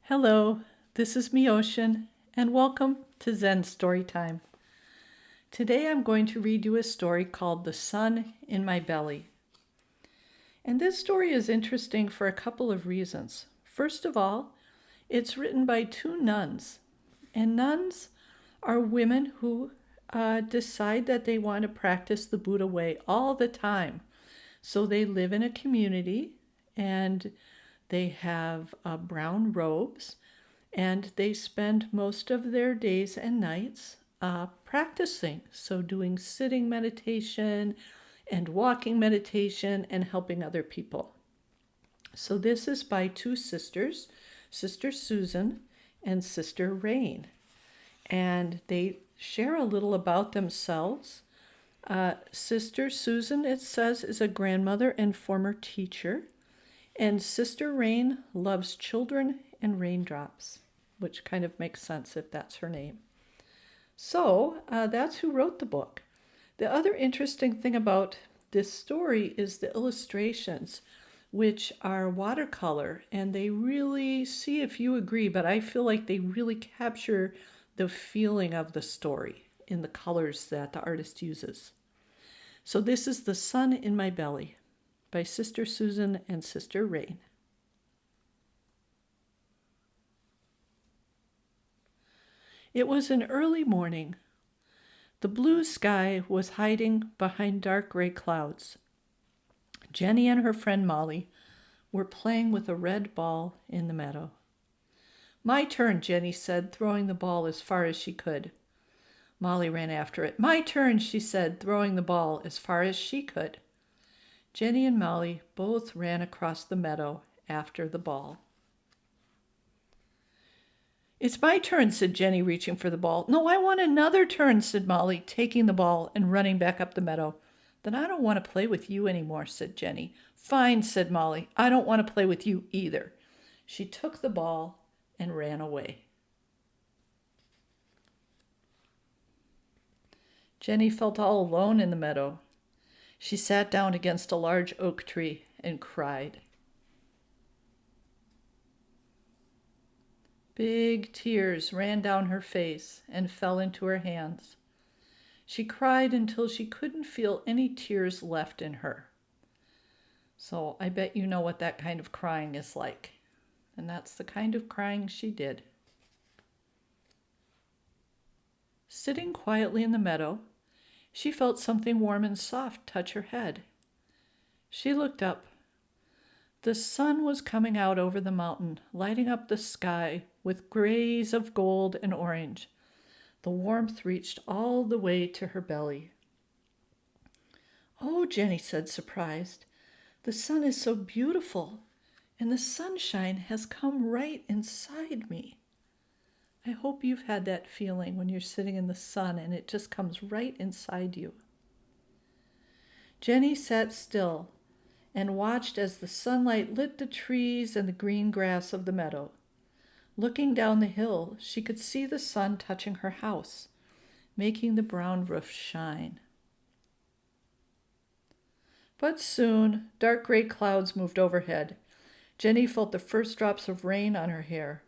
Hello, this is Myoshin, and welcome to Zen Storytime. Today I'm going to read you a story called The Sun in My Belly. And this story is interesting for a couple of reasons. First of all, it's written by two nuns, and nuns are women who decide that they want to practice the Buddha way all the time. So they live in a community and they have brown robes and they spend most of their days and nights practicing. So, doing sitting meditation and walking meditation and helping other people. So, this is by two sisters, Sister Susan and Sister Rain. And they share a little about themselves. Sister Susan, it says, is a grandmother and former teacher. And Sister Rain loves children and raindrops, which kind of makes sense if that's her name. So that's who wrote the book. The other interesting thing about this story is the illustrations, which are watercolor, and they really, see if you agree, but I feel like they really capture the feeling of the story in the colors that the artist uses. So this is The Sun in My Belly by Sister Susan and Sister Rain. It was an early morning. The blue sky was hiding behind dark gray clouds. Jenny and her friend Molly were playing with a red ball in the meadow. "My turn," Jenny said, throwing the ball as far as she could. Molly ran after it. "My turn," she said, throwing the ball as far as she could. Jenny and Molly both ran across the meadow after the ball. "It's my turn," said Jenny, reaching for the ball. "No, I want another turn," said Molly, taking the ball and running back up the meadow. "Then I don't want to play with you anymore," said Jenny. "Fine," said Molly. "I don't want to play with you either." She took the ball and ran away. Jenny felt all alone in the meadow. She sat down against a large oak tree and cried. Big tears ran down her face and fell into her hands. She cried until she couldn't feel any tears left in her. So I bet you know what that kind of crying is like. And that's the kind of crying she did. Sitting quietly in the meadow, she felt something warm and soft touch her head. She looked up. The sun was coming out over the mountain, lighting up the sky with grays of gold and orange. The warmth reached all the way to her belly. "Oh," Jenny said, surprised, "the sun is so beautiful, and the sunshine has come right inside me." I hope you've had that feeling when you're sitting in the sun and it just comes right inside you. Jenny sat still and watched as the sunlight lit the trees and the green grass of the meadow. Looking down the hill, she could see the sun touching her house, making the brown roof shine. But soon, dark gray clouds moved overhead. Jenny felt the first drops of rain on her hair.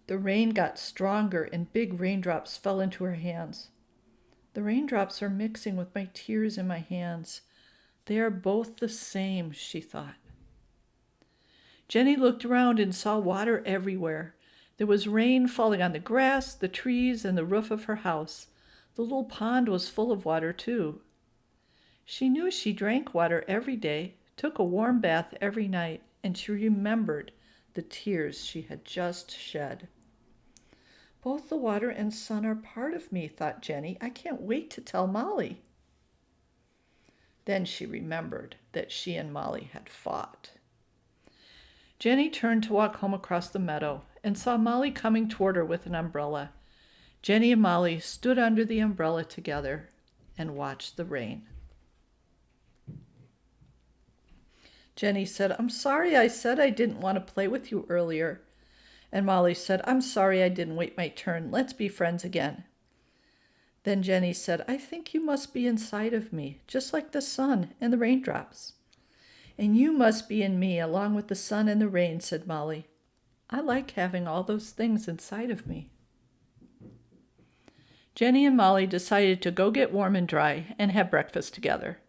The rain got stronger and big raindrops fell into her hands. "The raindrops are mixing with my tears in my hands. They are both the same," she thought. Jenny looked around and saw water everywhere. There was rain falling on the grass, the trees, and the roof of her house. The little pond was full of water, too. She knew she drank water every day, took a warm bath every night, and she remembered the tears she had just shed. "Both the water and sun are part of me," thought Jenny. "I can't wait to tell Molly." Then she remembered that she and Molly had fought. Jenny turned to walk home across the meadow and saw Molly coming toward her with an umbrella. Jenny and Molly stood under the umbrella together and watched the rain. Jenny said, "I'm sorry I said I didn't want to play with you earlier." And Molly said, "I'm sorry I didn't wait my turn. Let's be friends again." Then Jenny said, "I think you must be inside of me, just like the sun and the raindrops." "And you must be in me, along with the sun and the rain," said Molly. I like having all those things inside of me. Jenny and Molly decided to go get warm and dry and have breakfast together.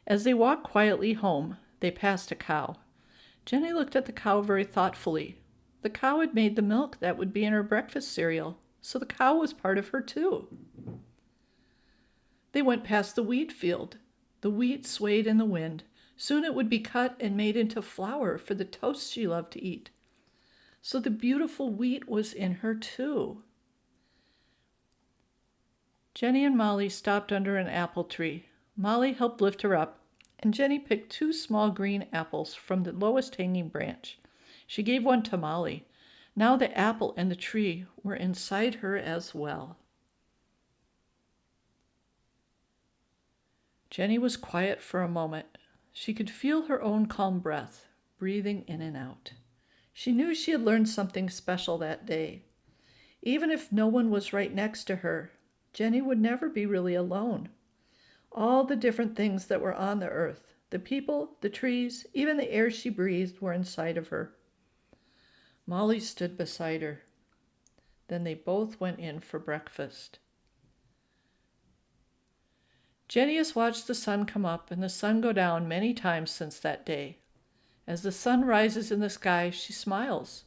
As they walked quietly home, they passed a cow. Jenny looked at the cow very thoughtfully. The cow had made the milk that would be in her breakfast cereal, so the cow was part of her too. They went past the wheat field. The wheat swayed in the wind. Soon it would be cut and made into flour for the toast she loved to eat. So the beautiful wheat was in her too. Jenny and Molly stopped under an apple tree. Molly helped lift her up, and Jenny picked 2 small green apples from the lowest hanging branch. She gave one to Molly. Now the apple and the tree were inside her as well. Jenny was quiet for a moment. She could feel her own calm breath, breathing in and out. She knew she had learned something special that day. Even if no one was right next to her, Jenny would never be really alone. All the different things that were on the earth, the people, the trees, even the air she breathed, were inside of her. Molly stood beside her. Then they both went in for breakfast. Jenny has watched the sun come up and the sun go down many times since that day. As the sun rises in the sky, she smiles.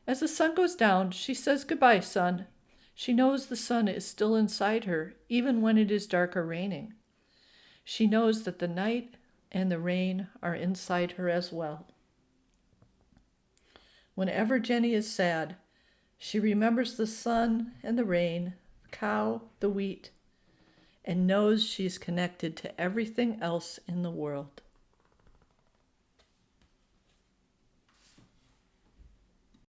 As the sun goes down, she says goodbye, sun. She knows the sun is still inside her, even when it is dark or raining. She knows that the night and the rain are inside her as well. Whenever Jenny is sad, she remembers the sun and the rain, the cow, the wheat, and knows she is connected to everything else in the world.